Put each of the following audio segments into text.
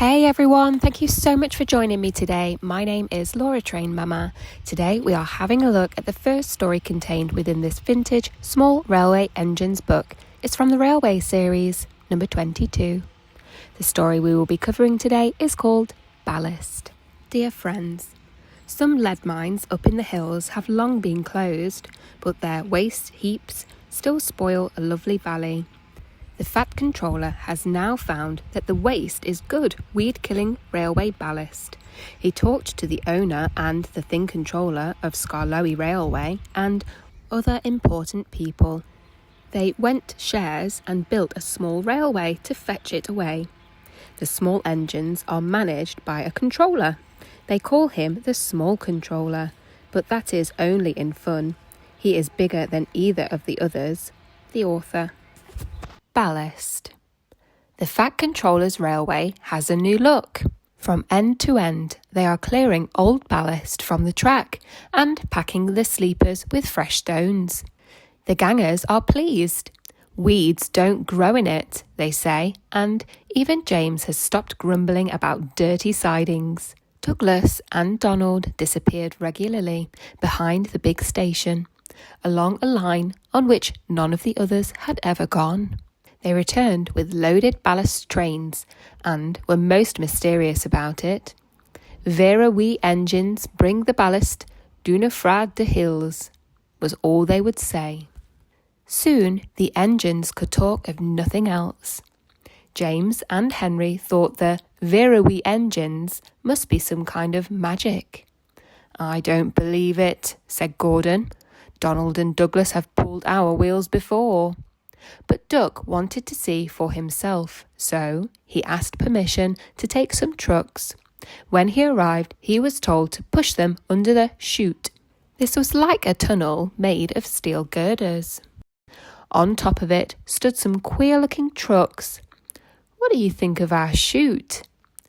Hey everyone, thank you so much for joining me today. My name is Laura Train Mama. Today we are having a look at the first story contained within this vintage small railway engines book. It's from the Railway series, number 22. The story we will be covering today is called Ballast. Dear friends, some lead mines up in the hills have long been closed, but their waste heaps still spoil a lovely valley. The Fat Controller has now found that the waste is good weed-killing railway ballast. He talked to the owner and the Thin Controller of Skarloey Railway and other important people. They went shares and built a small railway to fetch it away. The small engines are managed by a controller. They call him the Small Controller, but that is only in fun. He is bigger than either of the others. The author. Ballast. The Fat Controller's railway has a new look. From end to end, they are clearing old ballast from the track and packing the sleepers with fresh stones. The gangers are pleased. Weeds don't grow in it, they say, and even James has stopped grumbling about dirty sidings. Douglas and Donald disappeared regularly behind the big station, along a line on which none of the others had ever gone. They returned with loaded ballast trains and were most mysterious about it. Vera we engines bring the ballast, duna frad de hills, was all they would say. Soon the engines could talk of nothing else. James and Henry thought the Vera we engines must be some kind of magic. I don't believe it, said Gordon. Donald and Douglas have pulled our wheels before. But Duck wanted to see for himself, so he asked permission to take some trucks. When he arrived, he was told to push them under the chute. This was like a tunnel made of steel girders. On top of it stood some queer-looking trucks. "What do you think of our chute?"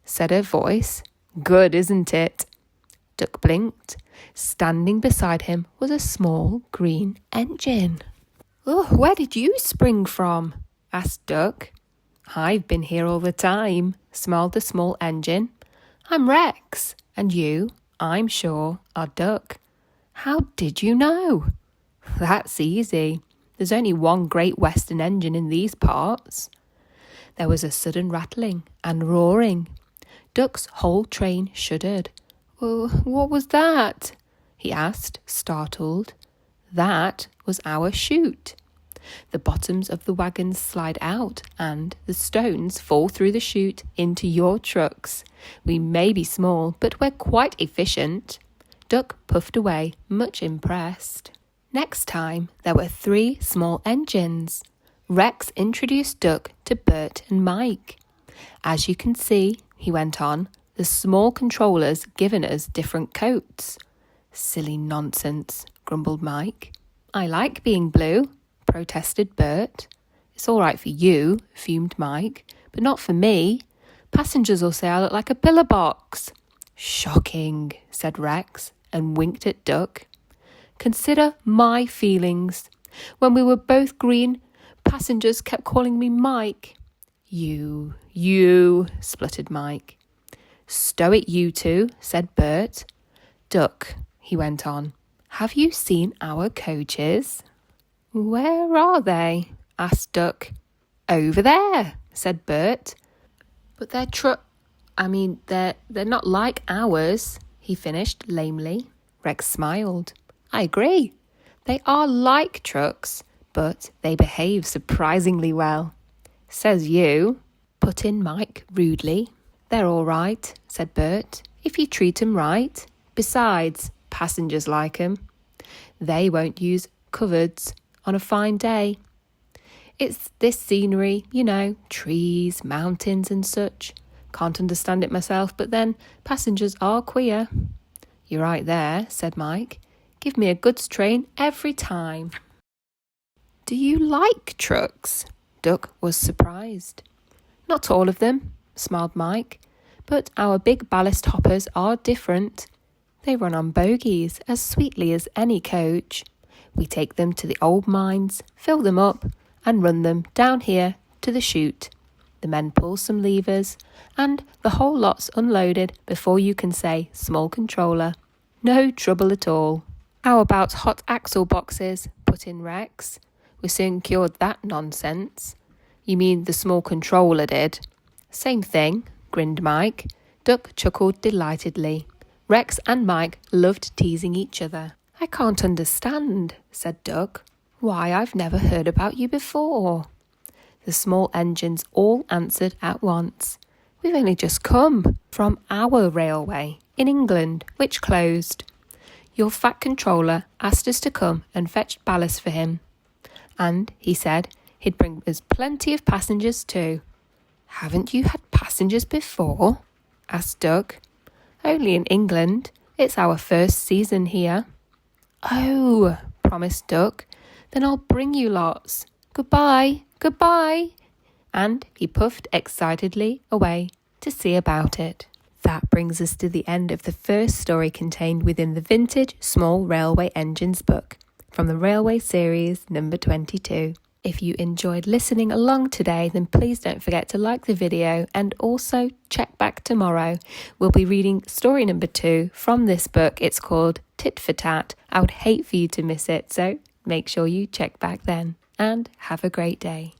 said a voice. "Good, isn't it?" Duck blinked. Standing beside him was a small green engine. "Oh, where did you spring from?" asked Duck. "I've been here all the time," smiled the small engine. "I'm Rex, and you, I'm sure, are Duck." "How did you know?" "That's easy. There's only one Great Western engine in these parts." There was a sudden rattling and roaring. Duck's whole train shuddered. "Oh, what was that?" he asked, startled. "That was our chute. The bottoms of the wagons slide out and the stones fall through the chute into your trucks. We may be small, but we're quite efficient." Duck puffed away, much impressed. Next time, there were 3 small engines. Rex introduced Duck to Bert and Mike. "As you can see," he went on, "the small controller's given us different coats." "Silly nonsense," grumbled Mike. "I like being blue," protested Bert. "It's all right for you," fumed Mike, "but not for me. Passengers will say I look like a pillar box." "Shocking," said Rex, and winked at Duck. "Consider my feelings. When we were both green, passengers kept calling me Mike." You, spluttered Mike. "Stow it, you two," said Bert. "Duck," he went on, "have you seen our coaches?" "Where are they?" asked Duck. "Over there," said Bert. "But they're they're not like ours," he finished lamely. Rex smiled. "I agree. They are like trucks, but they behave surprisingly well." "Says you," put in Mike rudely. "They're all right," said Bert, "if you treat 'em right. Besides, passengers like 'em. They won't use cupboards on a fine day. It's this scenery, trees, mountains and such. Can't understand it myself, but then passengers are queer." "You're right there," said Mike. "Give me a goods train every time." "Do you like trucks?" Duck was surprised. "Not all of them," smiled Mike, "but our big ballast hoppers are different. They run on bogies as sweetly as any coach. We take them to the old mines, fill them up, and run them down here to the chute. The men pull some levers, and the whole lot's unloaded before you can say small controller. No trouble at all. How about hot axle boxes? Put in Rex. We soon cured that nonsense. You mean the small controller did? Same thing, grinned Mike. Duck chuckled delightedly. Rex and Mike loved teasing each other. I can't understand, said Duck. Why, I've never heard about you before. The small engines all answered at once. We've only just come from our railway in England, which closed. Your fat controller asked us to come and fetch ballast for him. And he said he'd bring us plenty of passengers too. Haven't you had passengers before? Asked Duck. Only in England. It's our first season here. Oh, promised Duck. Then I'll bring you lots. Goodbye, goodbye. And he puffed excitedly away to see about it. That brings us to the end of the first story contained within the Vintage Small Railway Engines book from the Railway Series number 22. If you enjoyed listening along today, then please don't forget to like the video and also check back tomorrow. We'll be reading story number 2 from this book. It's called Tit for Tat. I would hate for you to miss it, so make sure you check back then. And have a great day.